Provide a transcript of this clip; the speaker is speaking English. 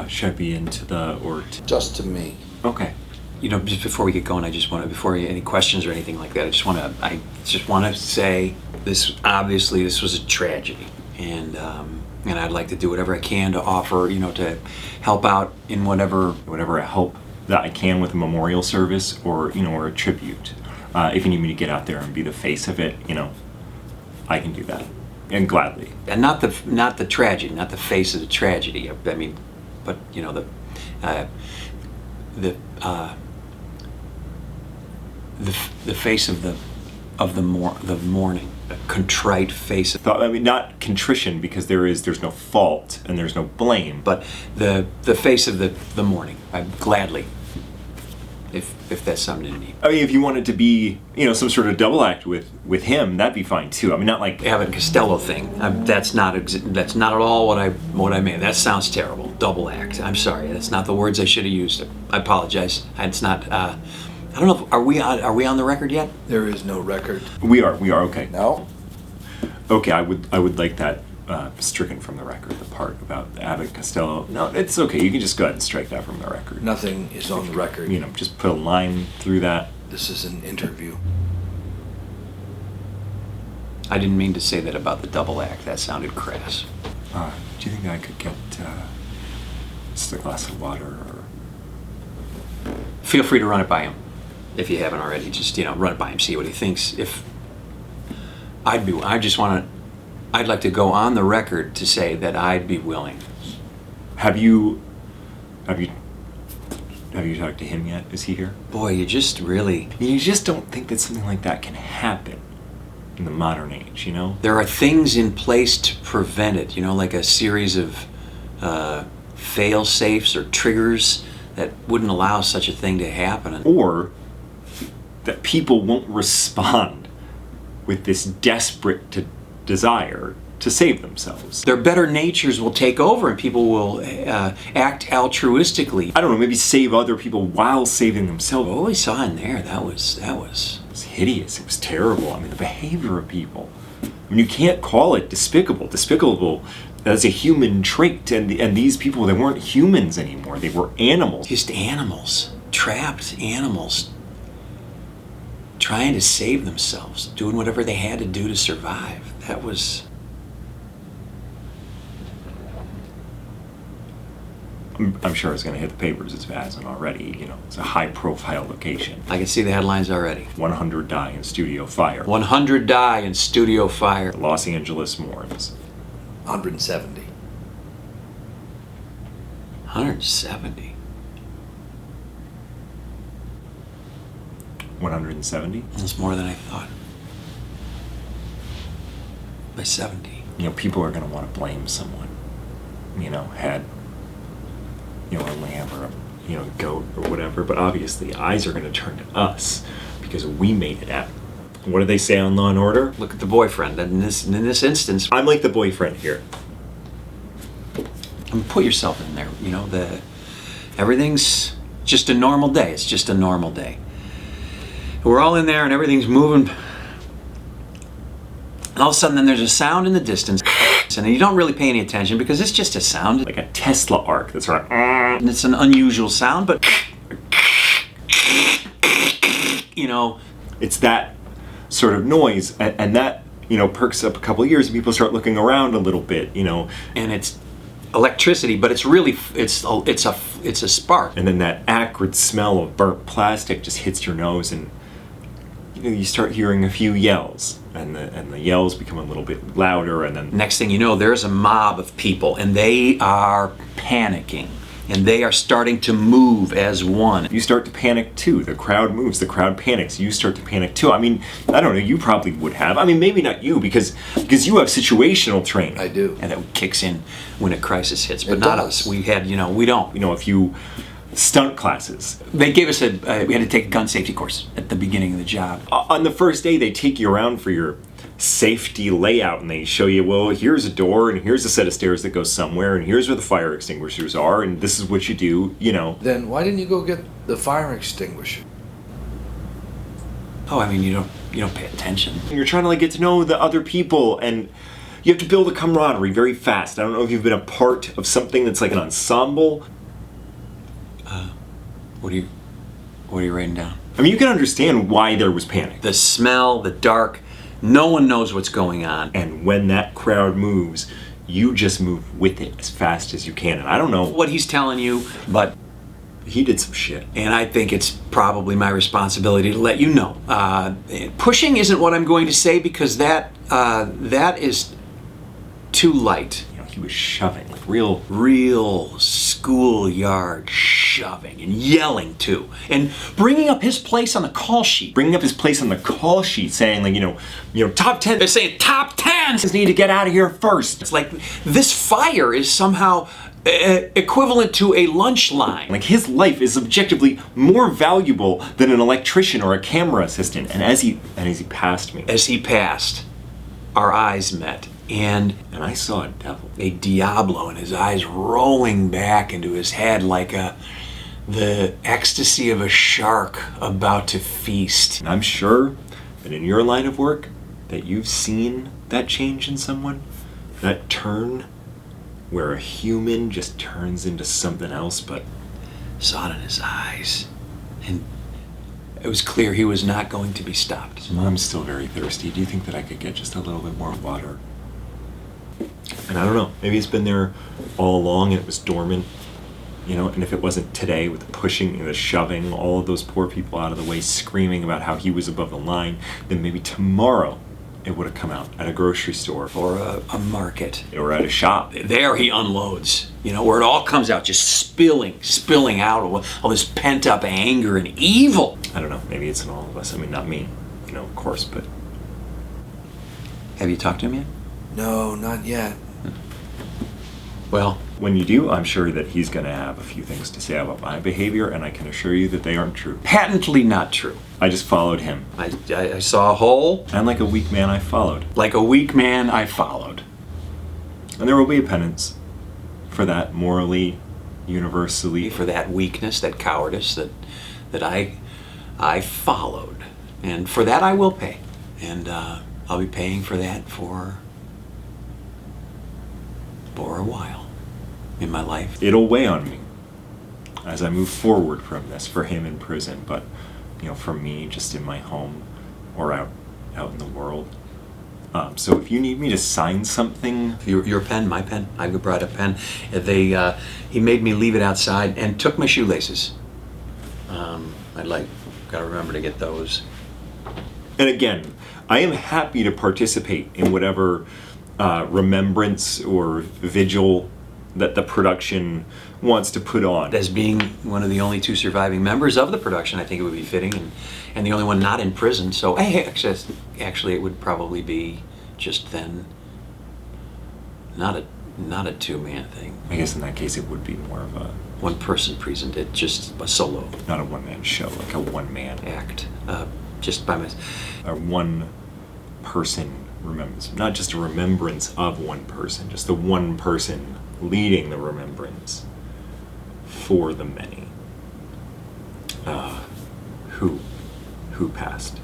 Should I be into the, or... Just to me. Okay. You know, just before we get going, I just want to, before any questions or anything like that, I just want to say this. Obviously, this was a tragedy, and I'd like to do whatever I can to offer, to help out in whatever help that I can with a memorial service, or or a tribute. If you need me to get out there and be the face of it, I can do that, and gladly. And not the tragedy, not the face of the tragedy. I mean, but the face of the mourning, a contrite face. I mean, not contrition, because there's no fault and there's no blame, but the face of the mourning. I gladly, if that's something you need. I mean, if you want it to be some sort of double act with him, that'd be fine too. I mean, not like Abbott and Costello thing. That's not at all what I meant. That sounds terrible. Double act. I'm sorry. That's not the words I should have used. I apologize. It's not. I don't know. Are we on the record yet? There is no record. We are okay. No. Okay, I would like that stricken from the record. The part about Abbott Costello. No, it's okay. You can just go ahead and strike that from the record. Nothing is on the record. Just put a line through that. This is an interview. I didn't mean to say that about the double act. That sounded crass. Do you think I could get just a glass of water? Or... Feel free to run it by him. If you haven't already, just run it by him, see what he thinks. I'd like to go on the record to say that I'd be willing. Have you talked to him yet? Is he here? Boy, you just don't think that something like that can happen in the modern age, There are things in place to prevent it, like a series of fail safes or triggers that wouldn't allow such a thing to happen. Or that people won't respond with this desperate desire to save themselves. Their better natures will take over and people will act altruistically. I don't know, maybe save other people while saving themselves. What we saw in there, that was... It was hideous. It was terrible. I mean, the behavior of people. I mean, you can't call it despicable. Despicable as a human trait. And these people, they weren't humans anymore. They were animals. Just animals. Trapped animals. Trying to save themselves. Doing whatever they had to do to survive. That was... I'm sure it's going to hit the papers as bad as it already. It's a high-profile location. I can see the headlines already. 100 die in studio fire. 100 die in studio fire. Los Angeles mourns. 170. 170? 170? That's more than I thought. By 70. People are going to want to blame someone. Had... a lamb or a goat or whatever, but obviously eyes are going to turn to us because we made it out. What do they say on Law and Order? Look at the boyfriend. In this instance, I'm like the boyfriend here. Put yourself in there. Everything's just a normal day. It's just a normal day. We're all in there and everything's moving. And all of a sudden, then there's a sound in the distance, and you don't really pay any attention because it's just a sound. Like a Tesla arc that's right. And it's an unusual sound, but it's that sort of noise, and that perks up a couple of years, and people start looking around a little bit, And it's electricity, but it's really it's a spark. And then that acrid smell of burnt plastic just hits your nose, and you start hearing a few yells. And the yells become a little bit louder, and then... Next thing you know, there's a mob of people, and they are panicking. And they are starting to move as one. You start to panic too. The crowd moves, the crowd panics. You start to panic too. I mean, I don't know, you probably would have. I mean, maybe not you, because you have situational training. I do. And that kicks in when a crisis hits, but not us. We had, we don't. A few stunt classes. They gave us we had to take a gun safety course at the beginning of the job. On the first day, they take you around for your safety layout, and they show you, well, here's a door, and here's a set of stairs that goes somewhere, and here's where the fire extinguishers are, and this is what you do, Then why didn't you go get the fire extinguisher? Oh, I mean, you don't pay attention. You're trying to get to know the other people, and You have to build a camaraderie very fast. I don't know if you've been a part of something that's like an ensemble. What are you writing down? I mean, you can understand why there was panic. The smell, the dark, no one knows what's going on. And when that crowd moves, you just move with it as fast as you can. And I don't know What he's telling you, but he did some shit. and I think it's probably my responsibility to let you know. Pushing isn't what I'm going to say because that is too light. You know, he was shoving like real. Real schoolyard shoving and yelling too, and bringing up his place on the call sheet. Bringing up his place on the call sheet, saying like, you know, top 10. They're saying top 10. Need to get out of here first. It's like this fire is somehow equivalent to a lunch line. Like his life is objectively more valuable than an electrician or a camera assistant. And as he passed me, As he passed, our eyes met, and I saw a devil. a Diablo in his eyes rolling back into his head like the ecstasy of a shark about to feast. And I'm sure that in your line of work that you've seen that change in someone, that turn where a human just turns into something else. But Saw it in his eyes, and it was clear he was not going to be stopped. Mom's still very thirsty. Do you think that I could get just a little bit more water? And I don't know, maybe it's been there all along and it was dormant, you know, and if it wasn't today with the pushing and the shoving all of those poor people out of the way, screaming about how he was above the line, then maybe tomorrow it would have come out at a grocery store Or a market. or at a shop. There he unloads, you know, where it all comes out, just spilling out all this pent up anger and evil. I don't know, maybe it's in all of us. I mean, not me, you know, of course, but Have you talked to him yet? No, not yet. Well, when you do, I'm sure that he's going to have a few things to say about my behavior, and I can assure you that they aren't true. patently not true. I just followed him. I saw a hole. And like a weak man, I followed. Like a weak man, I followed. And there will be a penance for that morally, universally. For that weakness, that cowardice that I followed. And for that I will pay. And I'll be paying for that for a while in my life. It'll weigh on me as I move forward from this, for him in prison, but you know, for me just in my home or out in the world. So if you need me to sign something, Your pen, my pen. I brought a pen. He made me leave it outside and took my shoelaces. Gotta remember to get those. and again, I am happy to participate in whatever remembrance or vigil that the production wants to put on. As being one of the only two surviving members of the production, I think it would be fitting, and the only one not in prison. So, actually, it would probably be just then not a two-man thing. I guess in that case it would be more of a, One-person presented, just a solo not a one-man show, like a one-man act, just by myself. or one person remembrance, not just a remembrance of one person, just the one person leading the remembrance for the many who passed.